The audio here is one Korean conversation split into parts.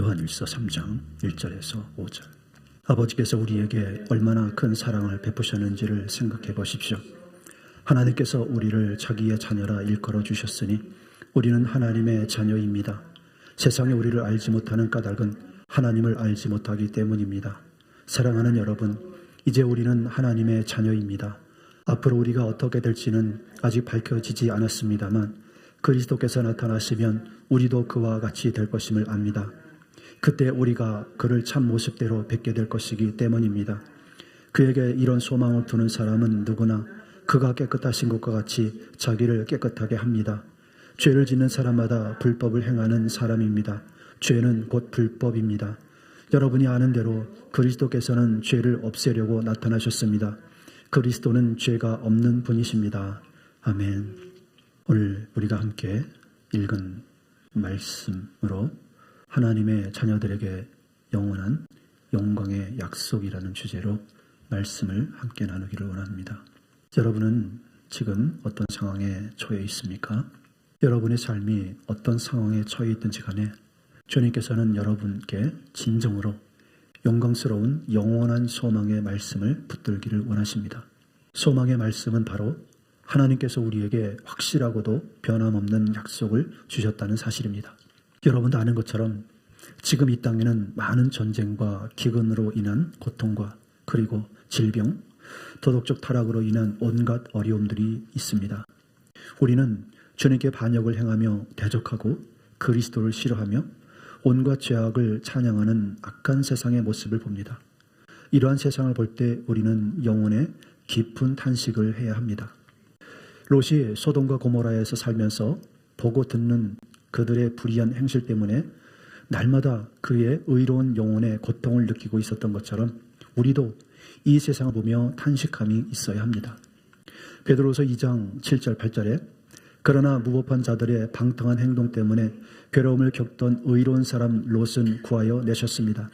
요한일서 3장 1절에서 5절. 아버지께서 우리에게 얼마나 큰 사랑을 베푸셨는지를 생각해 보십시오. 하나님께서 우리를 자기의 자녀라 일컬어 주셨으니 우리는 하나님의 자녀입니다. 세상에 우리를 알지 못하는 까닭은 하나님을 알지 못하기 때문입니다. 사랑하는 여러분, 이제 우리는 하나님의 자녀입니다. 앞으로 우리가 어떻게 될지는 아직 밝혀지지 않았습니다만 그리스도께서 나타나시면 우리도 그와 같이 될 것임을 압니다. 그때 우리가 그를 참 모습대로 뵙게 될 것이기 때문입니다. 그에게 이런 소망을 두는 사람은 누구나 그가 깨끗하신 것과 같이 자기를 깨끗하게 합니다. 죄를 짓는 사람마다 불법을 행하는 사람입니다. 죄는 곧 불법입니다. 여러분이 아는 대로 그리스도께서는 죄를 없애려고 나타나셨습니다. 그리스도는 죄가 없는 분이십니다. 아멘. 오늘 우리가 함께 읽은 말씀으로 하나님의 자녀들에게 영원한 영광의 약속이라는 주제로 말씀을 함께 나누기를 원합니다. 여러분은 지금 어떤 상황에 처해 있습니까? 여러분의 삶이 어떤 상황에 처해 있든지 간에 주님께서는 여러분께 진정으로 영광스러운 영원한 소망의 말씀을 붙들기를 원하십니다. 소망의 말씀은 바로 하나님께서 우리에게 확실하고도 변함없는 약속을 주셨다는 사실입니다. 여러분도 아는 것처럼 지금 이 땅에는 많은 전쟁과 기근으로 인한 고통과 그리고 질병, 도덕적 타락으로 인한 온갖 어려움들이 있습니다. 우리는 주님께 반역을 행하며 대적하고 그리스도를 싫어하며 온갖 죄악을 찬양하는 악한 세상의 모습을 봅니다. 이러한 세상을 볼 때 우리는 영혼의 깊은 탄식을 해야 합니다. 롯이 소돔과 고모라에서 살면서 보고 듣는 그들의 불의한 행실 때문에 날마다 그의 의로운 영혼의 고통을 느끼고 있었던 것처럼 우리도 이 세상을 보며 탄식함이 있어야 합니다. 베드로서 2장 7절 8절에 그러나 무법한 자들의 방탕한 행동 때문에 괴로움을 겪던 의로운 사람 롯은 구하여 내셨습니다.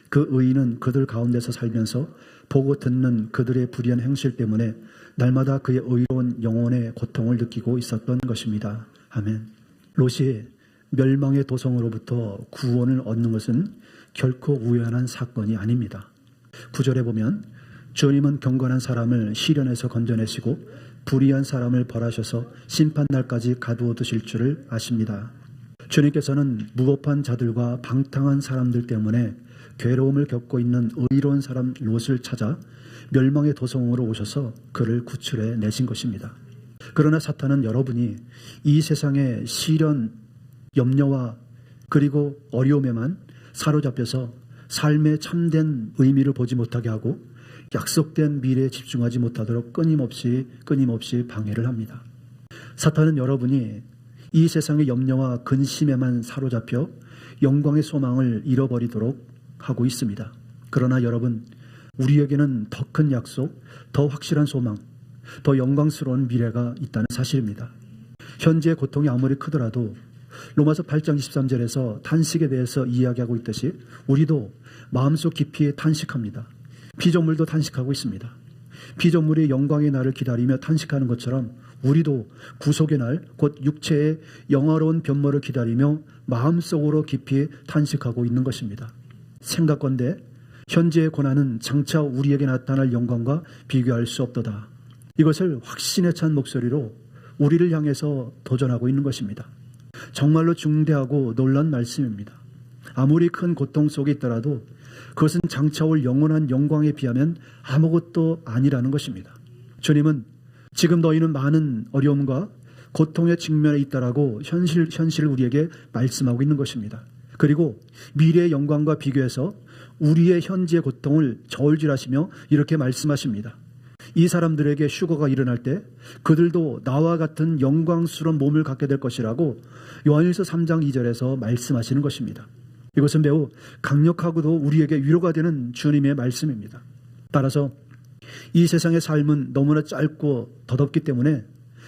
그 의인은 그들 가운데서 살면서 보고 듣는 그들의 불의한 행실 때문에 날마다 그의 의로운 영혼의 고통을 느끼고 있었던 것입니다. 아멘. 롯이 멸망의 도성으로부터 구원을 얻는 것은 결코 우연한 사건이 아닙니다. 9절에 보면 주님은 경건한 사람을 시련에서 건져내시고 불의한 사람을 벌하셔서 심판날까지 가두어 두실 줄을 아십니다. 주님께서는 무법한 자들과 방탕한 사람들 때문에 괴로움을 겪고 있는 의로운 사람 롯을 찾아 멸망의 도성으로 오셔서 그를 구출해 내신 것입니다. 그러나 사탄은 여러분이 이 세상의 시련, 염려와 그리고 어려움에만 사로잡혀서 삶의 참된 의미를 보지 못하게 하고 약속된 미래에 집중하지 못하도록 끊임없이 방해를 합니다. 사탄은 여러분이 이 세상의 염려와 근심에만 사로잡혀 영광의 소망을 잃어버리도록 하고 있습니다. 그러나 여러분, 우리에게는 더 큰 약속, 더 확실한 소망, 더 영광스러운 미래가 있다는 사실입니다. 현재의 고통이 아무리 크더라도 로마서 8장 23절에서 탄식에 대해서 이야기하고 있듯이 우리도 마음속 깊이 탄식합니다. 피조물도 탄식하고 있습니다. 피조물이 영광의 날을 기다리며 탄식하는 것처럼 우리도 구속의 날, 곧 육체의 영화로운 변모를 기다리며 마음속으로 깊이 탄식하고 있는 것입니다. 생각건대 현재의 고난은 장차 우리에게 나타날 영광과 비교할 수 없도다. 이것을 확신에 찬 목소리로 우리를 향해서 도전하고 있는 것입니다. 정말로 중대하고 놀라운 말씀입니다. 아무리 큰 고통 속에 있더라도 그것은 장차 올 영원한 영광에 비하면 아무것도 아니라는 것입니다. 주님은 지금 너희는 많은 어려움과 고통의 직면에 있다라고 현실을 우리에게 말씀하고 있는 것입니다. 그리고 미래의 영광과 비교해서 우리의 현재의 고통을 저울질하시며 이렇게 말씀하십니다. 이 사람들에게 휴거가 일어날 때 그들도 나와 같은 영광스러운 몸을 갖게 될 것이라고 요한일서 3장 2절에서 말씀하시는 것입니다. 이것은 매우 강력하고도 우리에게 위로가 되는 주님의 말씀입니다. 따라서 이 세상의 삶은 너무나 짧고 더덥기 때문에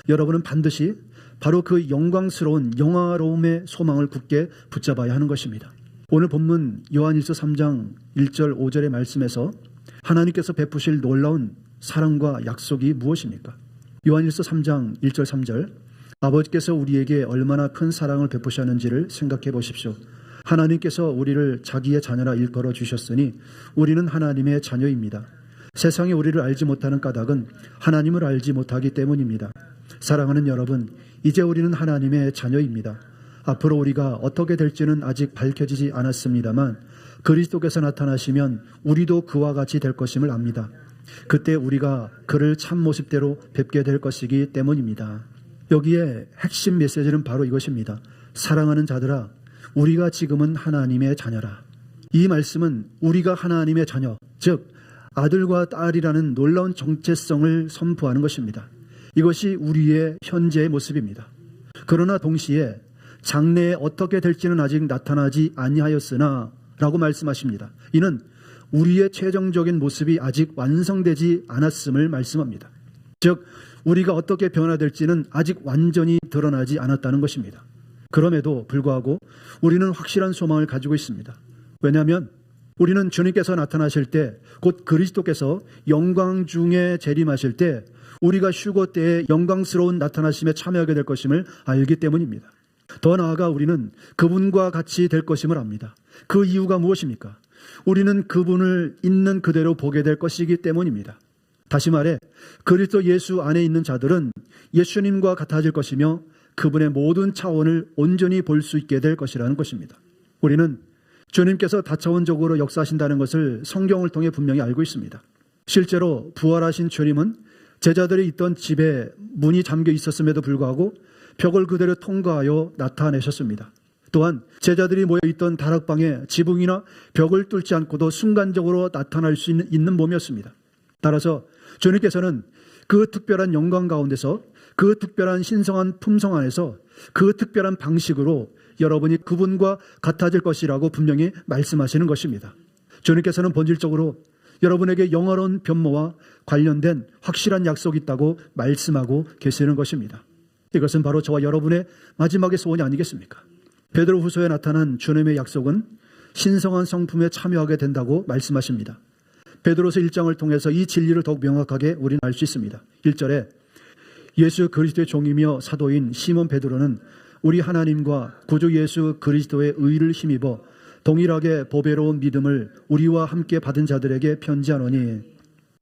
여러분은 반드시 바로 그 영광스러운 영화로움의 소망을 굳게 붙잡아야 하는 것입니다. 오늘 본문 요한일서 3장 1절 5절의 말씀에서 하나님께서 베푸실 놀라운 사랑과 약속이 무엇입니까? 요한일서 3장 1절 3절 아버지께서 우리에게 얼마나 큰 사랑을 베푸셨는지를 생각해 보십시오. 하나님께서 우리를 자기의 자녀라 일컬어 주셨으니 우리는 하나님의 자녀입니다. 세상이 우리를 알지 못하는 까닭은 하나님을 알지 못하기 때문입니다. 사랑하는 여러분, 이제 우리는 하나님의 자녀입니다. 앞으로 우리가 어떻게 될지는 아직 밝혀지지 않았습니다만 그리스도께서 나타나시면 우리도 그와 같이 될 것임을 압니다. 그때 우리가 그를 참 모습대로 뵙게 될 것이기 때문입니다. 여기에 핵심 메시지는 바로 이것입니다. 사랑하는 자들아, 우리가 지금은 하나님의 자녀라. 이 말씀은 우리가 하나님의 자녀, 즉 아들과 딸이라는 놀라운 정체성을 선포하는 것입니다. 이것이 우리의 현재의 모습입니다. 그러나 동시에 장래에 어떻게 될지는 아직 나타나지 아니하였으나 라고 말씀하십니다. 이는 우리의 최종적인 모습이 아직 완성되지 않았음을 말씀합니다. 즉 우리가 어떻게 변화될지는 아직 완전히 드러나지 않았다는 것입니다. 그럼에도 불구하고 우리는 확실한 소망을 가지고 있습니다. 왜냐하면 우리는 주님께서 나타나실 때, 곧 그리스도께서 영광 중에 재림하실 때 우리가 휴거 때에 영광스러운 나타나심에 참여하게 될 것임을 알기 때문입니다. 더 나아가 우리는 그분과 같이 될 것임을 압니다. 그 이유가 무엇입니까? 우리는 그분을 있는 그대로 보게 될 것이기 때문입니다. 다시 말해 그리스도 예수 안에 있는 자들은 예수님과 같아질 것이며 그분의 모든 차원을 온전히 볼 수 있게 될 것이라는 것입니다. 우리는 주님께서 다차원적으로 역사하신다는 것을 성경을 통해 분명히 알고 있습니다. 실제로 부활하신 주님은 제자들이 있던 집에 문이 잠겨 있었음에도 불구하고 벽을 그대로 통과하여 나타내셨습니다. 또한 제자들이 모여있던 다락방에 지붕이나 벽을 뚫지 않고도 순간적으로 나타날 수 있는 몸이었습니다. 따라서 주님께서는 그 특별한 영광 가운데서, 그 특별한 신성한 품성 안에서, 그 특별한 방식으로 여러분이 그분과 같아질 것이라고 분명히 말씀하시는 것입니다. 주님께서는 본질적으로 여러분에게 영화로운 변모와 관련된 확실한 약속이 있다고 말씀하고 계시는 것입니다. 이것은 바로 저와 여러분의 마지막의 소원이 아니겠습니까? 베드로후서에 나타난 주님의 약속은 신성한 성품에 참여하게 된다고 말씀하십니다. 베드로서 1장을 통해서 이 진리를 더욱 명확하게 우리는 알 수 있습니다. 1절에 예수 그리스도의 종이며 사도인 시몬 베드로는 우리 하나님과 구주 예수 그리스도의 의를 힘입어 동일하게 보배로운 믿음을 우리와 함께 받은 자들에게 편지하노니,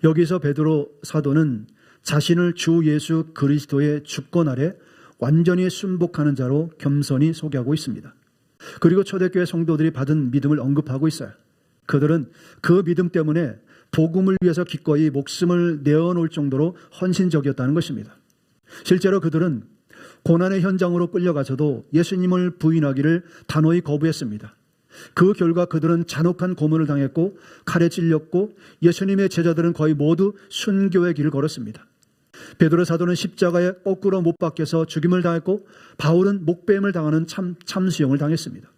여기서 베드로 사도는 자신을 주 예수 그리스도의 주권 아래 완전히 순복하는 자로 겸손히 소개하고 있습니다. 그리고 초대교회 성도들이 받은 믿음을 언급하고 있어요. 그들은 그 믿음 때문에 복음을 위해서 기꺼이 목숨을 내어놓을 정도로 헌신적이었다는 것입니다. 실제로 그들은 고난의 현장으로 끌려가서도 예수님을 부인하기를 단호히 거부했습니다. 그 결과 그들은 잔혹한 고문을 당했고 칼에 찔렸고 예수님의 제자들은 거의 모두 순교의 길을 걸었습니다. 베드로 사도는 십자가에 거꾸로 못 박혀서 죽임을 당했고 바울은 목뱀을 당하는 참수형을 당했습니다.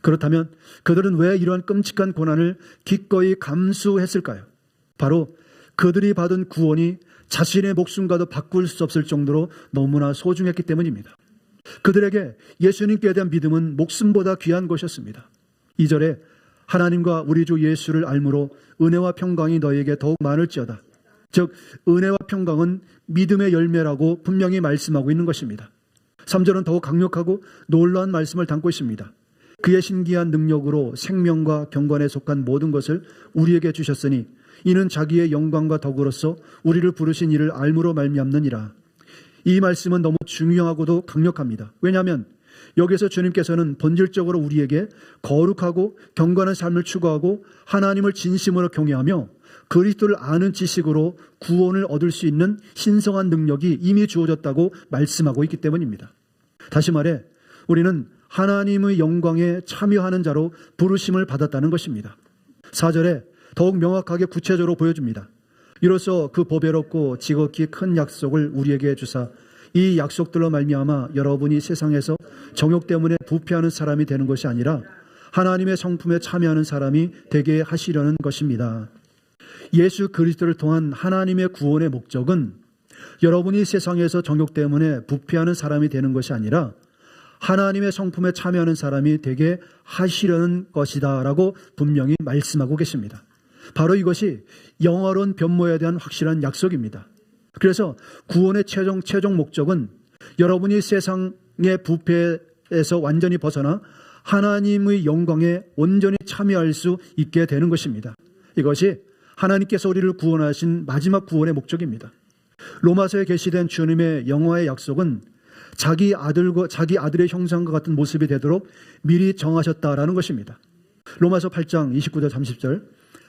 그렇다면 그들은 왜 이러한 끔찍한 고난을 기꺼이 감수했을까요? 바로 그들이 받은 구원이 자신의 목숨과도 바꿀 수 없을 정도로 너무나 소중했기 때문입니다. 그들에게 예수님께 대한 믿음은 목숨보다 귀한 것이었습니다. 2절에 하나님과 우리 주 예수를 알므로 은혜와 평강이 너희에게 더욱 많을지어다. 즉 은혜와 평강은 믿음의 열매라고 분명히 말씀하고 있는 것입니다. 3절은 더욱 강력하고 놀라운 말씀을 담고 있습니다. 그의 신기한 능력으로 생명과 경건에 속한 모든 것을 우리에게 주셨으니 이는 자기의 영광과 덕으로서 우리를 부르신 이를 알므로 말미암느니라. 이 말씀은 너무 중요하고도 강력합니다. 왜냐하면 여기서 주님께서는 본질적으로 우리에게 거룩하고 경건한 삶을 추구하고 하나님을 진심으로 경외하며 그리스도를 아는 지식으로 구원을 얻을 수 있는 신성한 능력이 이미 주어졌다고 말씀하고 있기 때문입니다. 다시 말해 우리는 하나님의 영광에 참여하는 자로 부르심을 받았다는 것입니다. 4절에 더욱 명확하게 구체적으로 보여줍니다. 이로써 그 보배롭고 지극히 큰 약속을 우리에게 주사 이 약속들로 말미암아 여러분이 세상에서 정욕 때문에 부패하는 사람이 되는 것이 아니라 하나님의 성품에 참여하는 사람이 되게 하시려는 것입니다. 예수 그리스도를 통한 하나님의 구원의 목적은 여러분이 세상에서 정욕 때문에 부패하는 사람이 되는 것이 아니라 하나님의 성품에 참여하는 사람이 되게 하시려는 것이다 라고 분명히 말씀하고 계십니다. 바로 이것이 영화로운 변모에 대한 확실한 약속입니다. 그래서 구원의 최종 목적은 여러분이 세상의 부패에서 완전히 벗어나 하나님의 영광에 온전히 참여할 수 있게 되는 것입니다. 이것이 하나님께서 우리를 구원하신 마지막 구원의 목적입니다. 로마서에 게시된 주님의 영화의 약속은 자기 아들의 형상과 같은 모습이 되도록 미리 정하셨다라는 것입니다. 로마서 8장 29절 30절,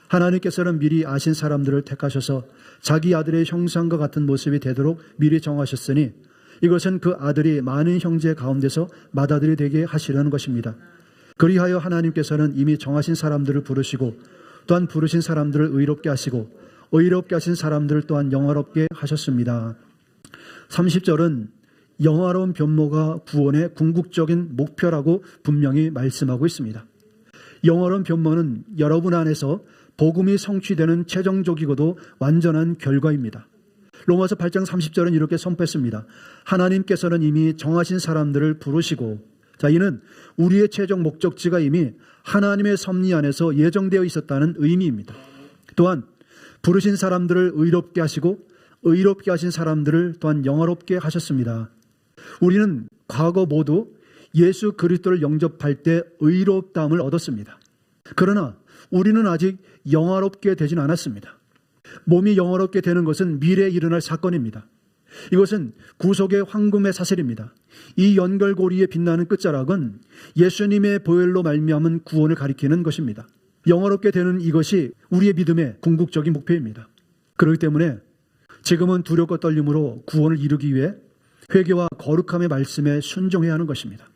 하나님께서는 미리 아신 사람들을 택하셔서 자기 아들의 형상과 같은 모습이 되도록 미리 정하셨으니 이것은 그 아들이 많은 형제 가운데서 맏아들이 되게 하시려는 것입니다. 그리하여 하나님께서는 이미 정하신 사람들을 부르시고 또한 부르신 사람들을 의롭게 하시고 의롭게 하신 사람들을 또한 영화롭게 하셨습니다. 30절은 영화로운 변모가 구원의 궁극적인 목표라고 분명히 말씀하고 있습니다. 영화로운 변모는 여러분 안에서 복음이 성취되는 최종적이고도 완전한 결과입니다. 로마서 8장 30절은 이렇게 선포했습니다. 하나님께서는 이미 정하신 사람들을 부르시고, 자, 이는 우리의 최종 목적지가 이미 하나님의 섭리 안에서 예정되어 있었다는 의미입니다. 또한 부르신 사람들을 의롭게 하시고 의롭게 하신 사람들을 또한 영화롭게 하셨습니다. 우리는 과거 모두 예수 그리스도를 영접할 때 의롭다함을 얻었습니다. 그러나 우리는 아직 영화롭게 되진 않았습니다. 몸이 영화롭게 되는 것은 미래에 일어날 사건입니다. 이것은 구속의 황금의 사슬입니다. 이 연결고리에 빛나는 끝자락은 예수님의 보혈로 말미암은 구원을 가리키는 것입니다. 영화롭게 되는 이것이 우리의 믿음의 궁극적인 목표입니다. 그렇기 때문에 지금은 두렵고 떨림으로 구원을 이루기 위해 회개와 거룩함의 말씀에 순종해야 하는 것입니다.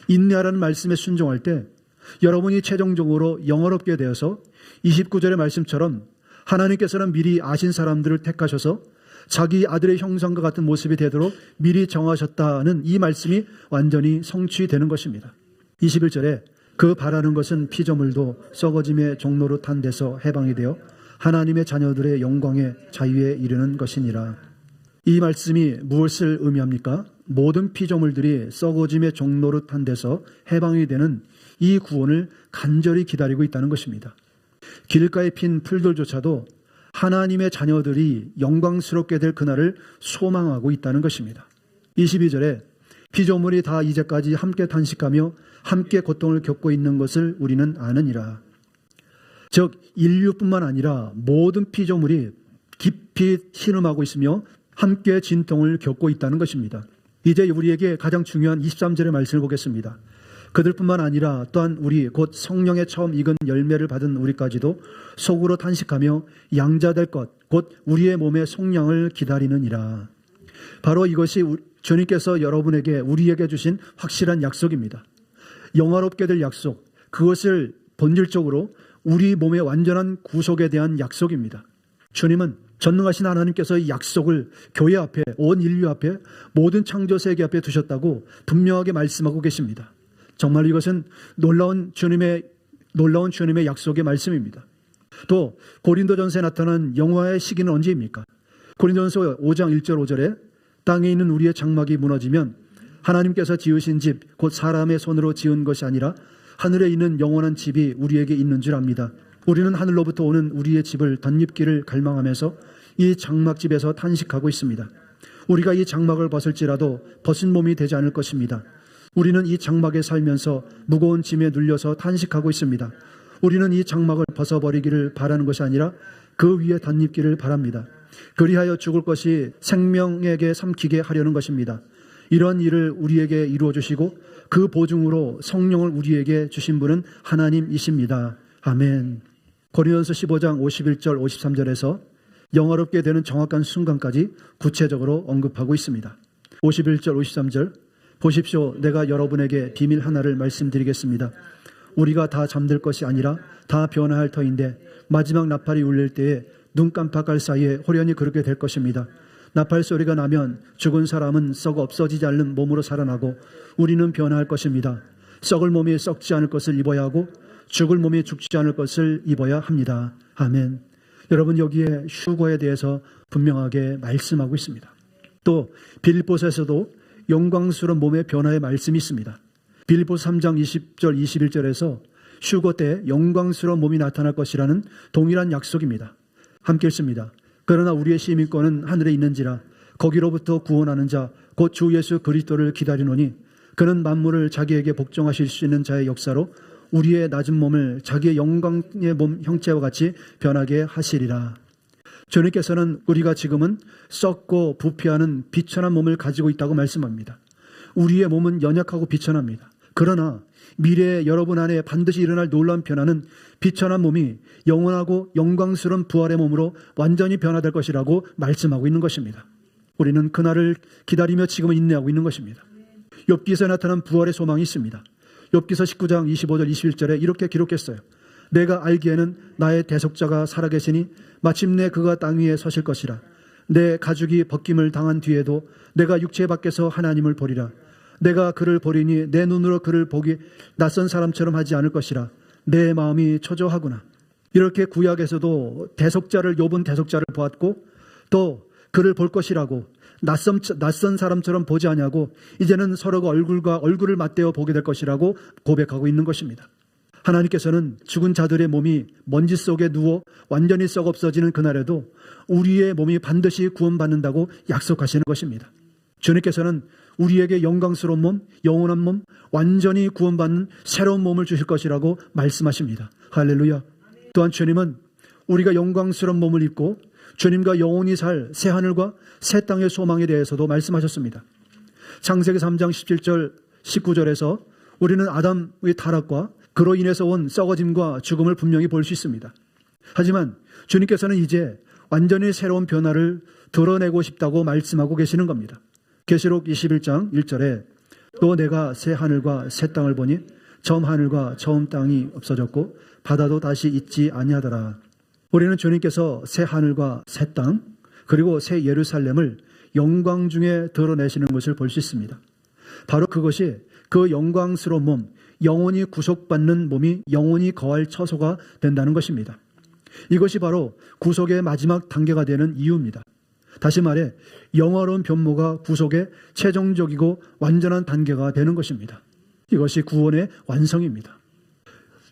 인내하라는 말씀에 순종할 때 여러분이 최종적으로 영화롭게 되어서 29절의 말씀처럼 하나님께서는 미리 아신 사람들을 택하셔서 자기 아들의 형상과 같은 모습이 되도록 미리 정하셨다는 이 말씀이 완전히 성취되는 것입니다. 21절에 그 바라는 것은 피조물도 썩어짐의 종로로 탄 데서 해방이 되어 하나님의 자녀들의 영광의 자유에 이르는 것이니라. 이 말씀이 무엇을 의미합니까? 모든 피조물들이 썩어짐의 종로로 탄 데서 해방이 되는 이 구원을 간절히 기다리고 있다는 것입니다. 길가에 핀 풀들조차도 하나님의 자녀들이 영광스럽게 될 그날을 소망하고 있다는 것입니다. 22절에 피조물이 다 이제까지 함께 탄식하며 함께 고통을 겪고 있는 것을 우리는 아느니라. 즉 인류뿐만 아니라 모든 피조물이 깊이 신음하고 있으며 함께 진통을 겪고 있다는 것입니다. 이제 우리에게 가장 중요한 23절의 말씀을 보겠습니다. 그들뿐만 아니라 또한 우리 곧 성령의 처음 익은 열매를 받은 우리까지도 속으로 탄식하며 양자될 것 곧 우리의 몸의 속량을 기다리느니라. 바로 이것이 주님께서 여러분에게 우리에게 주신 확실한 약속입니다. 영화롭게 될 약속, 그것을 본질적으로 우리 몸의 완전한 구속에 대한 약속입니다. 주님은 전능하신 하나님께서 이 약속을 교회 앞에, 온 인류 앞에, 모든 창조 세계 앞에 두셨다고 분명하게 말씀하고 계십니다. 정말 이것은 놀라운 주님의 약속의 말씀입니다. 또 고린도전서에 나타난 영화의 시기는 언제입니까? 고린도전서 5장 1절 5절에 땅에 있는 우리의 장막이 무너지면 하나님께서 지으신 집 곧 사람의 손으로 지은 것이 아니라 하늘에 있는 영원한 집이 우리에게 있는 줄 압니다. 우리는 하늘로부터 오는 우리의 집을 덧입기를 갈망하면서 이 장막집에서 탄식하고 있습니다. 우리가 이 장막을 벗을지라도 벗은 몸이 되지 않을 것입니다. 우리는 이 장막에 살면서 무거운 짐에 눌려서 탄식하고 있습니다. 우리는 이 장막을 벗어버리기를 바라는 것이 아니라 그 위에 덧입기를 바랍니다. 그리하여 죽을 것이 생명에게 삼키게 하려는 것입니다. 이런 일을 우리에게 이루어 주시고 그 보증으로 성령을 우리에게 주신 분은 하나님이십니다. 아멘. 고린도전서 15장 51절 53절에서 영화롭게 되는 정확한 순간까지 구체적으로 언급하고 있습니다. 51절 53절 보십시오. 내가 여러분에게 비밀 하나를 말씀드리겠습니다. 우리가 다 잠들 것이 아니라 다 변화할 터인데 마지막 나팔이 울릴 때에 눈 깜빡할 사이에 호련히 그렇게 될 것입니다. 나팔 소리가 나면 죽은 사람은 썩어 없어지지 않는 몸으로 살아나고 우리는 변화할 것입니다. 썩을 몸이 썩지 않을 것을 입어야 하고 죽을 몸이 죽지 않을 것을 입어야 합니다. 아멘. 여러분 여기에 휴거에 대해서 분명하게 말씀하고 있습니다. 또 빌립보서에서도 영광스러운 몸의 변화의 말씀이 있습니다. 빌립보서 3장 20절 21절에서 휴거 때 영광스러운 몸이 나타날 것이라는 동일한 약속입니다. 함께 읽습니다. 그러나 우리의 시민권은 하늘에 있는지라 거기로부터 구원하는 자 곧 주 예수 그리스도를 기다리노니 그는 만물을 자기에게 복종하실 수 있는 자의 역사로 우리의 낮은 몸을 자기의 영광의 몸 형체와 같이 변하게 하시리라. 주님께서는 우리가 지금은 썩고 부패하는 비천한 몸을 가지고 있다고 말씀합니다. 우리의 몸은 연약하고 비천합니다. 그러나 미래에 여러분 안에 반드시 일어날 놀라운 변화는 비천한 몸이 영원하고 영광스러운 부활의 몸으로 완전히 변화될 것이라고 말씀하고 있는 것입니다. 우리는 그날을 기다리며 지금은 인내하고 있는 것입니다. 욥기서에 나타난 부활의 소망이 있습니다. 욥기서 19장 25절 21절에 이렇게 기록했어요. 내가 알기에는 나의 대속자가 살아계시니 마침내 그가 땅 위에 서실 것이라. 내 가죽이 벗김을 당한 뒤에도 내가 육체 밖에서 하나님을 보리라. 내가 그를 보리니 내 눈으로 그를 보기 낯선 사람처럼 하지 않을 것이라. 내 마음이 초조하구나. 이렇게 구약에서도 욥은 대속자를 보았고 또 그를 볼 것이라고 낯선 사람처럼 보지 아니하고 이제는 서로가 얼굴과 얼굴을 맞대어 보게 될 것이라고 고백하고 있는 것입니다. 하나님께서는 죽은 자들의 몸이 먼지 속에 누워 완전히 썩 없어지는 그날에도 우리의 몸이 반드시 구원받는다고 약속하시는 것입니다. 주님께서는 우리에게 영광스러운 몸, 영원한 몸, 완전히 구원받는 새로운 몸을 주실 것이라고 말씀하십니다. 할렐루야. 또한 주님은 우리가 영광스러운 몸을 입고 주님과 영원히 살 새하늘과 새 땅의 소망에 대해서도 말씀하셨습니다. 창세기 3장 17절 19절에서 우리는 아담의 타락과 그로 인해서 온 썩어짐과 죽음을 분명히 볼 수 있습니다. 하지만 주님께서는 이제 완전히 새로운 변화를 드러내고 싶다고 말씀하고 계시는 겁니다. 계시록 21장 1절에 또 내가 새 하늘과 새 땅을 보니 처음 하늘과 처음 땅이 없어졌고 바다도 다시 있지 아니하더라. 우리는 주님께서 새 하늘과 새 땅 그리고 새 예루살렘을 영광 중에 드러내시는 것을 볼 수 있습니다. 바로 그것이 그 영광스러운 몸, 영원히 구속받는 몸이 영원히 거할 처소가 된다는 것입니다. 이것이 바로 구속의 마지막 단계가 되는 이유입니다. 다시 말해 영화로운 변모가 구속의 최종적이고 완전한 단계가 되는 것입니다. 이것이 구원의 완성입니다.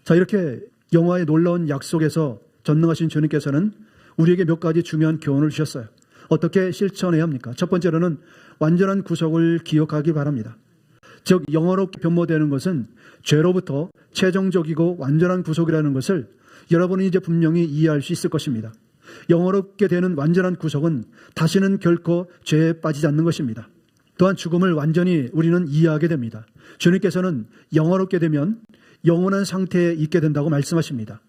자, 이렇게 영화의 놀라운 약속에서 전능하신 주님께서는 우리에게 몇 가지 중요한 교훈을 주셨어요. 어떻게 실천해야 합니까? 첫 번째로는 완전한 구속을 기억하기 바랍니다. 즉 영화롭게 변모되는 것은 죄로부터 최종적이고 완전한 구속이라는 것을 여러분이 이제 분명히 이해할 수 있을 것입니다. 영화롭게 되는 완전한 구속은 다시는 결코 죄에 빠지지 않는 것입니다. 또한 죽음을 완전히 우리는 이해하게 됩니다. 주님께서는 영화롭게 되면 영원한 상태에 있게 된다고 말씀하십니다.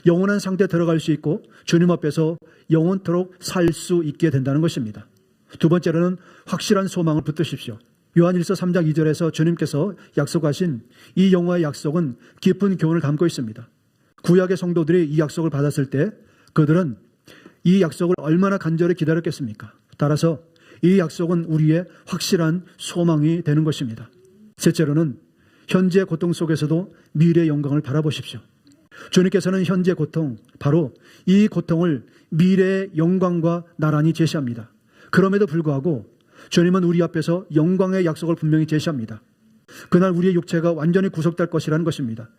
영원한 상태에 들어갈 수 있고 주님 앞에서 영원토록 살 수 있게 된다는 것입니다. 두 번째로는 확실한 소망을 붙드십시오. 요한일서 3장 2절에서 주님께서 약속하신 이 영화의 약속은 깊은 교훈을 담고 있습니다. 구약의 성도들이 이 약속을 받았을 때 그들은 이 약속을 얼마나 간절히 기다렸겠습니까? 따라서 이 약속은 우리의 확실한 소망이 되는 것입니다. 셋째로는 현재 고통 속에서도 미래의 영광을 바라보십시오. 주님께서는 현재 고통, 바로 이 고통을 미래의 영광과 나란히 제시합니다. 그럼에도 불구하고 주님은 우리 앞에서 영광의 약속을 분명히 제시합니다. 그날 우리의 육체가 완전히 구속될 것이라는 것입니다.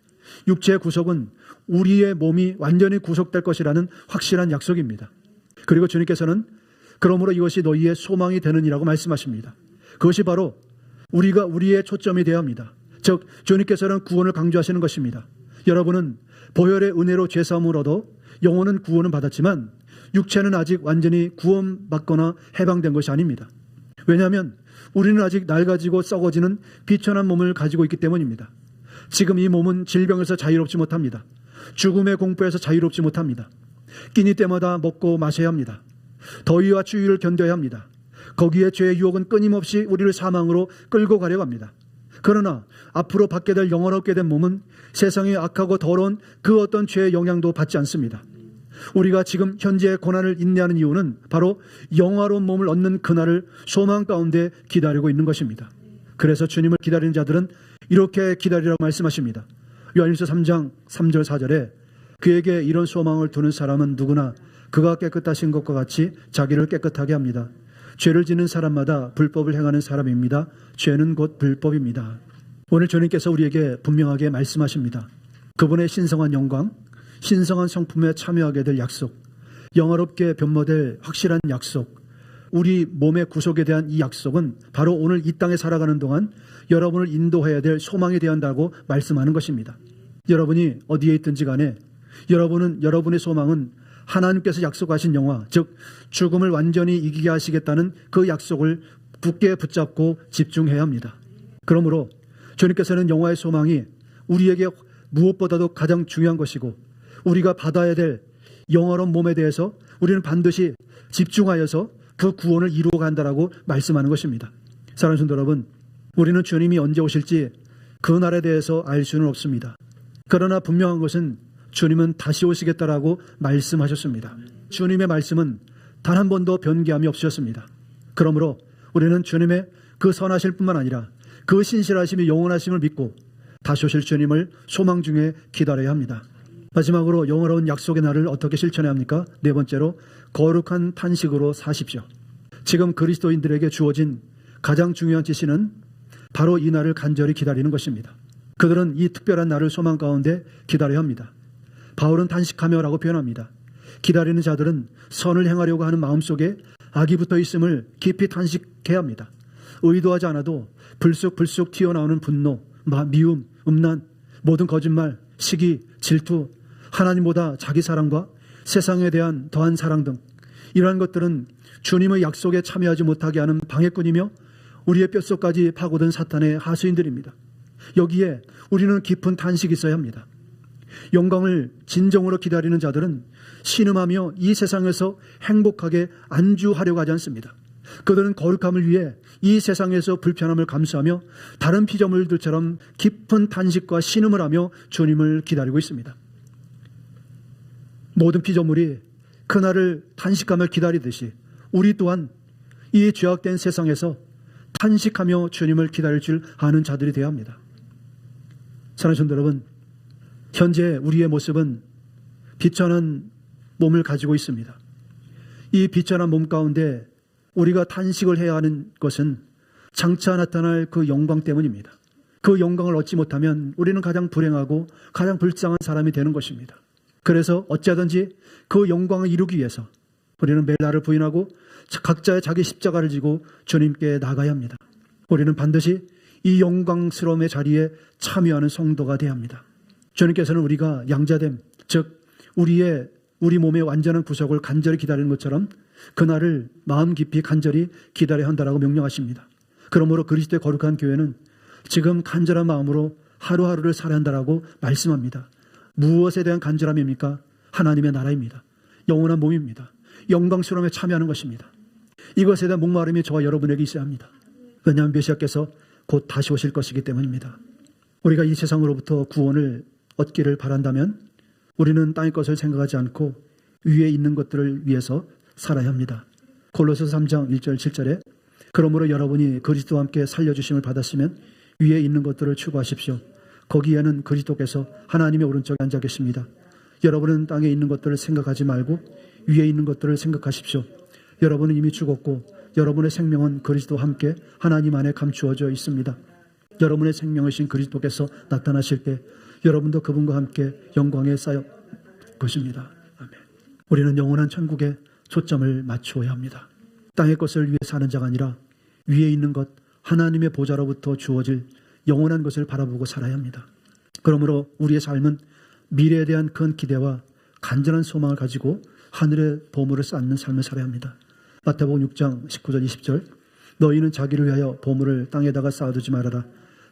육체의 구속은 우리의 몸이 완전히 구속될 것이라는 확실한 약속입니다. 그리고 주님께서는 그러므로 이것이 너희의 소망이 되느니라고 말씀하십니다. 그것이 바로 우리가 우리의 초점이 되어야 합니다. 즉 주님께서는 구원을 강조하시는 것입니다. 여러분은 보혈의 은혜로 죄사함을 얻어 영혼은 구원은 받았지만 육체는 아직 완전히 구원받거나 해방된 것이 아닙니다. 왜냐하면 우리는 아직 낡아지고 썩어지는 비천한 몸을 가지고 있기 때문입니다. 지금 이 몸은 질병에서 자유롭지 못합니다. 죽음의 공포에서 자유롭지 못합니다. 끼니 때마다 먹고 마셔야 합니다. 더위와 추위를 견뎌야 합니다. 거기에 죄의 유혹은 끊임없이 우리를 사망으로 끌고 가려고 합니다. 그러나 앞으로 받게 될 영원롭게 된 몸은 세상의 악하고 더러운 그 어떤 죄의 영향도 받지 않습니다. 우리가 지금 현재의 고난을 인내하는 이유는 바로 영화로운 몸을 얻는 그날을 소망 가운데 기다리고 있는 것입니다. 그래서 주님을 기다리는 자들은 이렇게 기다리라고 말씀하십니다. 요한일서 3장 3절 4절에 그에게 이런 소망을 두는 사람은 누구나 그가 깨끗하신 것과 같이 자기를 깨끗하게 합니다. 죄를 짓는 사람마다 불법을 행하는 사람입니다. 죄는 곧 불법입니다. 오늘 주님께서 우리에게 분명하게 말씀하십니다. 그분의 신성한 영광, 신성한 성품에 참여하게 될 약속, 영화롭게 변모될 확실한 약속, 우리 몸의 구속에 대한 이 약속은 바로 오늘 이 땅에 살아가는 동안 여러분을 인도해야 될 소망에 대한다고 말씀하는 것입니다. 여러분이 어디에 있든지 간에 여러분의 소망은 하나님께서 약속하신 영화, 즉 죽음을 완전히 이기게 하시겠다는 그 약속을 굳게 붙잡고 집중해야 합니다. 그러므로 주님께서는 영화의 소망이 우리에게 무엇보다도 가장 중요한 것이고 우리가 받아야 될 영원한 몸에 대해서 우리는 반드시 집중하여서 그 구원을 이루어 간다라고 말씀하는 것입니다. 사랑하는 성도 여러분, 우리는 주님이 언제 오실지 그 날에 대해서 알 수는 없습니다. 그러나 분명한 것은 주님은 다시 오시겠다라고 말씀하셨습니다. 주님의 말씀은 단 한 번도 변개함이 없으셨습니다. 그러므로 우리는 주님의 그 선하실 뿐만 아니라 그 신실하심이 영원하심을 믿고 다시 오실 주님을 소망 중에 기다려야 합니다. 마지막으로 영원한 약속의 날을 어떻게 실천해야 합니까? 네 번째로 거룩한 탄식으로 사십시오. 지금 그리스도인들에게 주어진 가장 중요한 지시는 바로 이 날을 간절히 기다리는 것입니다. 그들은 이 특별한 날을 소망 가운데 기다려야 합니다. 바울은 탄식하며라고 표현합니다. 기다리는 자들은 선을 행하려고 하는 마음속에 악이 붙어 있음을 깊이 탄식해야 합니다. 의도하지 않아도 불쑥불쑥 튀어나오는 분노, 미움, 음란, 모든 거짓말, 시기, 질투, 하나님보다 자기 사랑과 세상에 대한 더한 사랑 등 이러한 것들은 주님의 약속에 참여하지 못하게 하는 방해꾼이며 우리의 뼛속까지 파고든 사탄의 하수인들입니다. 여기에 우리는 깊은 탄식이 있어야 합니다. 영광을 진정으로 기다리는 자들은 신음하며 이 세상에서 행복하게 안주하려고 하지 않습니다. 그들은 거룩함을 위해 이 세상에서 불편함을 감수하며 다른 피조물들처럼 깊은 탄식과 신음을 하며 주님을 기다리고 있습니다. 모든 피조물이 그날을 탄식하며 기다리듯이 우리 또한 이 죄악된 세상에서 탄식하며 주님을 기다릴 줄 아는 자들이 되어야 합니다. 사랑하는 성도 여러분, 현재 우리의 모습은 비천한 몸을 가지고 있습니다. 이 비천한 몸 가운데 우리가 탄식을 해야 하는 것은 장차 나타날 그 영광 때문입니다. 그 영광을 얻지 못하면 우리는 가장 불행하고 가장 불쌍한 사람이 되는 것입니다. 그래서 어찌하든지 그 영광을 이루기 위해서 우리는 매일 나를 부인하고 각자의 자기 십자가를 지고 주님께 나가야 합니다. 우리는 반드시 이 영광스러움의 자리에 참여하는 성도가 되어야 합니다. 주님께서는 우리가 양자됨, 즉 우리 몸의 완전한 구속을 간절히 기다리는 것처럼 그날을 마음 깊이 간절히 기다려야 한다라고 명령하십니다. 그러므로 그리스도의 거룩한 교회는 지금 간절한 마음으로 하루하루를 살아야 한다라고 말씀합니다. 무엇에 대한 간절함입니까? 하나님의 나라입니다. 영원한 몸입니다. 영광스러움에 참여하는 것입니다. 이것에 대한 목마름이 저와 여러분에게 있어야 합니다. 왜냐하면 메시아께서 곧 다시 오실 것이기 때문입니다. 우리가 이 세상으로부터 구원을 얻기를 바란다면 우리는 땅의 것을 생각하지 않고 위에 있는 것들을 위해서 살아야 합니다. 골로새서 3장 1절 7절에 그러므로 여러분이 그리스도와 함께 살려주심을 받았으면 위에 있는 것들을 추구하십시오. 거기에는 그리스도께서 하나님의 오른쪽에 앉아 계십니다. 여러분은 땅에 있는 것들을 생각하지 말고 위에 있는 것들을 생각하십시오. 여러분은 이미 죽었고 여러분의 생명은 그리스도와 함께 하나님 안에 감추어져 있습니다. 여러분의 생명이신 그리스도께서 나타나실 때 여러분도 그분과 함께 영광에 쌓여 것입니다. 아멘. 우리는 영원한 천국에 초점을 맞추어야 합니다. 땅의 것을 위해 사는 자가 아니라 위에 있는 것 하나님의 보좌로부터 주어질 영원한 것을 바라보고 살아야 합니다. 그러므로 우리의 삶은 미래에 대한 큰 기대와 간절한 소망을 가지고 하늘의 보물을 쌓는 삶을 살아야 합니다. 마태복음 6장 19절 20절 너희는 자기를 위하여 보물을 땅에다가 쌓아두지 말아라.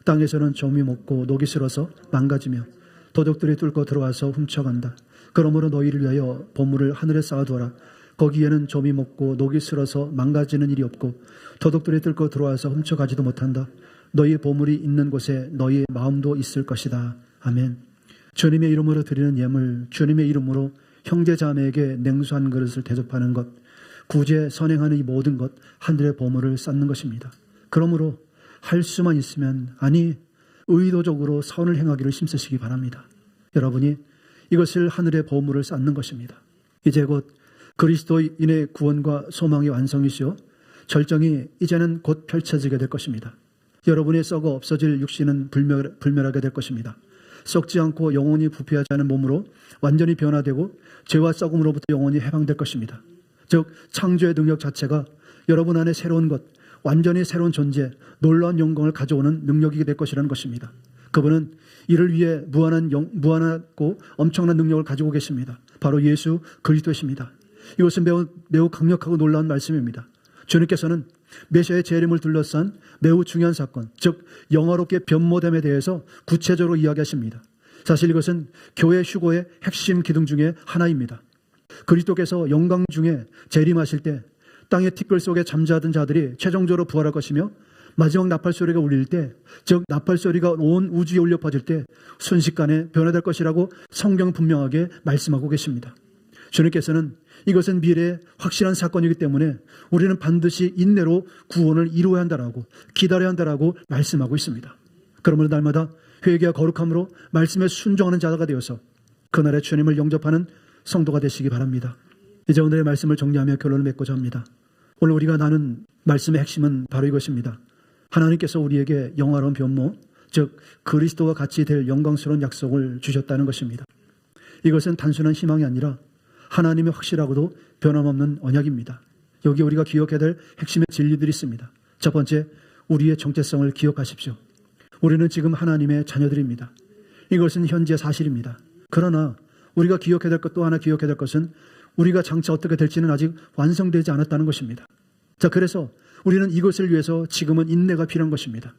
땅에서는 좀이 먹고 녹이 슬어서 망가지며 도둑들이 뚫고 들어와서 훔쳐간다. 그러므로 너희를 위하여 보물을 하늘에 쌓아두어라. 거기에는 좀이 먹고 녹이 슬어서 망가지는 일이 없고 도둑들이 뚫고 들어와서 훔쳐가지도 못한다. 너희의 보물이 있는 곳에 너희의 마음도 있을 것이다. 아멘. 주님의 이름으로 드리는 예물, 주님의 이름으로 형제 자매에게 냉수 한 그릇을 대접하는 것, 구제 선행하는 이 모든 것, 하늘의 보물을 쌓는 것입니다. 그러므로 할 수만 있으면, 아니 의도적으로 선을 행하기를 힘쓰시기 바랍니다. 여러분이 이것을 하늘의 보물을 쌓는 것입니다. 이제 곧 그리스도인의 구원과 소망의 완성이시오 절정이 이제는 곧 펼쳐지게 될 것입니다. 여러분의 썩어 없어질 육신은 불멸하게 될 것입니다. 썩지 않고 영원히 부패하지 않은 몸으로 완전히 변화되고 죄와 썩음으로부터 영원히 해방될 것입니다. 즉 창조의 능력 자체가 여러분 안에 새로운 것, 완전히 새로운 존재, 놀라운 영광을 가져오는 능력이 될 것이라는 것입니다. 그분은 이를 위해 무한하고 엄청난 능력을 가지고 계십니다. 바로 예수 그리스도이십니다. 이것은 매우 강력하고 놀라운 말씀입니다. 주님께서는 메시아의 재림을 둘러싼 매우 중요한 사건, 즉 영화롭게 변모됨에 대해서 구체적으로 이야기하십니다. 사실 이것은 교회 휴거의 핵심 기둥 중에 하나입니다. 그리스도께서 영광 중에 재림하실 때 땅의 티끌 속에 잠자던 자들이 최종적으로 부활할 것이며, 마지막 나팔 소리가 울릴 때, 즉 나팔 소리가 온 우주에 울려 퍼질 때 순식간에 변화될 것이라고 성경은 분명하게 말씀하고 계십니다. 주님께서는 이것은 미래의 확실한 사건이기 때문에 우리는 반드시 인내로 구원을 이루어야 한다라고, 기다려야 한다라고 말씀하고 있습니다. 그러므로 날마다 회개와 거룩함으로 말씀에 순종하는 자가 되어서 그날의 주님을 영접하는 성도가 되시기 바랍니다. 이제 오늘의 말씀을 정리하며 결론을 맺고자 합니다. 오늘 우리가 나눈 말씀의 핵심은 바로 이것입니다. 하나님께서 우리에게 영화로운 변모, 즉 그리스도와 같이 될 영광스러운 약속을 주셨다는 것입니다. 이것은 단순한 희망이 아니라 하나님의 확실하고도 변함없는 언약입니다. 여기 우리가 기억해야 될 핵심의 진리들이 있습니다. 첫 번째, 우리의 정체성을 기억하십시오. 우리는 지금 하나님의 자녀들입니다. 이것은 현재 사실입니다. 그러나 우리가 기억해야 될 것, 또 하나 기억해야 될 것은 우리가 장차 어떻게 될지는 아직 완성되지 않았다는 것입니다. 자, 그래서 우리는 이것을 위해서 지금은 인내가 필요한 것입니다.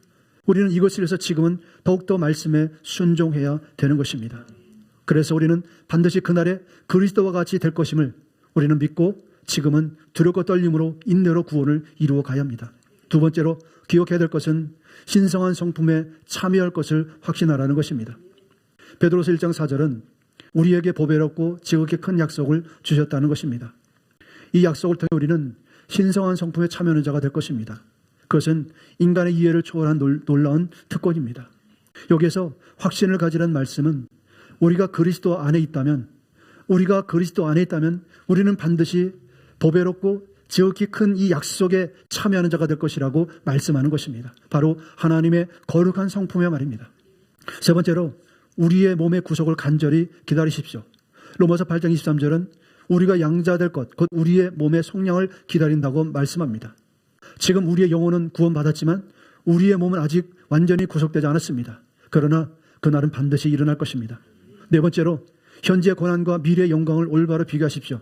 우리는 이것을 위해서 지금은 더욱더 말씀에 순종해야 되는 것입니다. 그래서 우리는 반드시 그날에 그리스도와 같이 될 것임을 우리는 믿고 지금은 두렵고 떨림으로 인내로 구원을 이루어 가야 합니다. 두 번째로 기억해야 될 것은 신성한 성품에 참여할 것을 확신하라는 것입니다. 베드로서 1장 4절은 우리에게 보배롭고 지극히 큰 약속을 주셨다는 것입니다. 이 약속을 통해 우리는 신성한 성품에 참여하는 자가 될 것입니다. 그것은 인간의 이해를 초월한 놀라운 특권입니다. 여기에서 확신을 가지라는 말씀은 우리가 그리스도 안에 있다면 우리는 반드시 보배롭고 지극히 큰 이 약속에 참여하는 자가 될 것이라고 말씀하는 것입니다. 바로 하나님의 거룩한 성품의 말입니다. 세 번째로 우리의 몸의 구속을 간절히 기다리십시오. 로마서 8장 23절은 우리가 양자될 것, 곧 우리의 몸의 속량을 기다린다고 말씀합니다. 지금 우리의 영혼은 구원받았지만 우리의 몸은 아직 완전히 구속되지 않았습니다. 그러나 그날은 반드시 일어날 것입니다. 네 번째로 현재의 고난과 미래의 영광을 올바로 비교하십시오.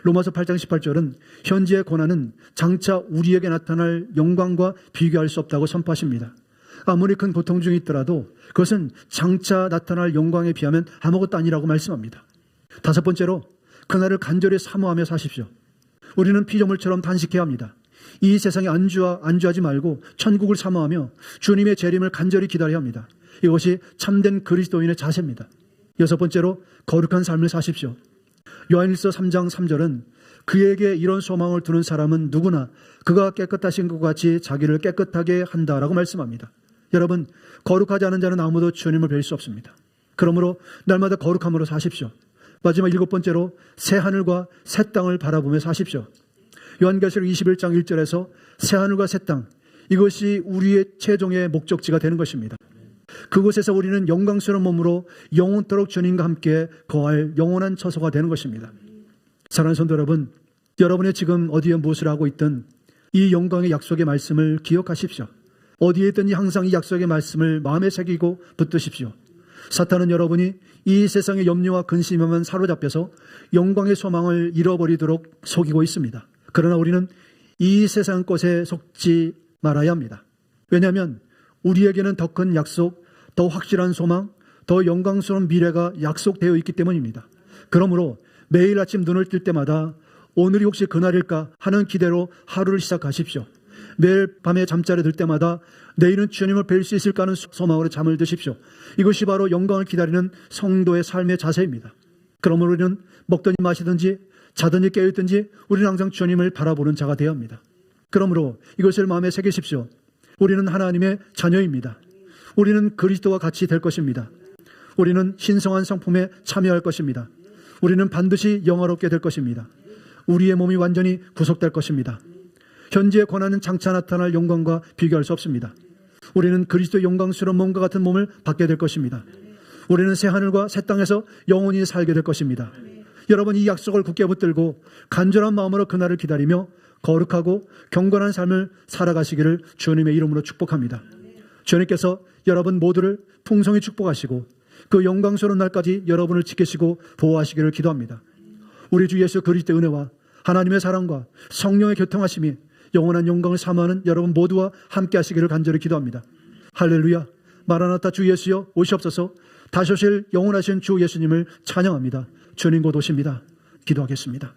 로마서 8장 18절은 현재의 고난은 장차 우리에게 나타날 영광과 비교할 수 없다고 선포하십니다. 아무리 큰 고통 중에 있더라도 그것은 장차 나타날 영광에 비하면 아무것도 아니라고 말씀합니다. 다섯 번째로 그날을 간절히 사모하며 사십시오. 우리는 피조물처럼 단식해야 합니다. 이 세상에 안주하지 말고 천국을 사모하며 주님의 재림을 간절히 기다려야 합니다. 이것이 참된 그리스도인의 자세입니다. 여섯 번째로 거룩한 삶을 사십시오. 요한일서 3장 3절은 그에게 이런 소망을 두는 사람은 누구나 그가 깨끗하신 것 같이 자기를 깨끗하게 한다라고 말씀합니다. 여러분, 거룩하지 않은 자는 아무도 주님을 뵐 수 없습니다. 그러므로 날마다 거룩함으로 사십시오. 마지막 일곱 번째로 새 하늘과 새 땅을 바라보며 사십시오. 요한계시록 21장 1절에서 새 하늘과 새 땅, 이것이 우리의 최종의 목적지가 되는 것입니다. 그곳에서 우리는 영광스러운 몸으로 영원토록 주님과 함께 거할 영원한 처소가 되는 것입니다. 사랑하는 성도 여러분, 여러분이 지금 어디에 무엇을 하고 있든 이 영광의 약속의 말씀을 기억하십시오. 어디에 있든지 항상 이 약속의 말씀을 마음에 새기고 붙드십시오. 사탄은 여러분이 이 세상의 염려와 근심에만 사로잡혀서 영광의 소망을 잃어버리도록 속이고 있습니다. 그러나 우리는 이 세상 것에 속지 말아야 합니다. 왜냐하면 우리에게는 더 큰 약속, 더 확실한 소망, 더 영광스러운 미래가 약속되어 있기 때문입니다. 그러므로 매일 아침 눈을 뜰 때마다 오늘이 혹시 그날일까 하는 기대로 하루를 시작하십시오. 매일 밤에 잠자리 들 때마다 내일은 주님을 뵐 수 있을까 하는 소망으로 잠을 드십시오. 이것이 바로 영광을 기다리는 성도의 삶의 자세입니다. 그러므로 우리는 먹든지 마시든지 자든지 깨어있든지 우리는 항상 주님을 바라보는 자가 되어야 합니다. 그러므로 이것을 마음에 새기십시오. 우리는 하나님의 자녀입니다. 우리는 그리스도와 같이 될 것입니다. 우리는 신성한 성품에 참여할 것입니다. 우리는 반드시 영화롭게 될 것입니다. 우리의 몸이 완전히 구속될 것입니다. 현재의 고난은 장차 나타날 영광과 비교할 수 없습니다. 우리는 그리스도의 영광스러운 몸과 같은 몸을 받게 될 것입니다. 우리는 새 하늘과 새 땅에서 영원히 살게 될 것입니다. 여러분, 이 약속을 굳게 붙들고 간절한 마음으로 그날을 기다리며 거룩하고 경건한 삶을 살아가시기를 주님의 이름으로 축복합니다. 주님께서 여러분 모두를 풍성히 축복하시고 그 영광스러운 날까지 여러분을 지키시고 보호하시기를 기도합니다. 우리 주 예수 그리스도의 은혜와 하나님의 사랑과 성령의 교통하심이 영원한 영광을 사모하는 여러분 모두와 함께 하시기를 간절히 기도합니다. 할렐루야. 마라나타 주 예수여 오시옵소서. 다시 오실 영원하신 주 예수님을 찬양합니다. 주님 곧 오십니다. 기도하겠습니다.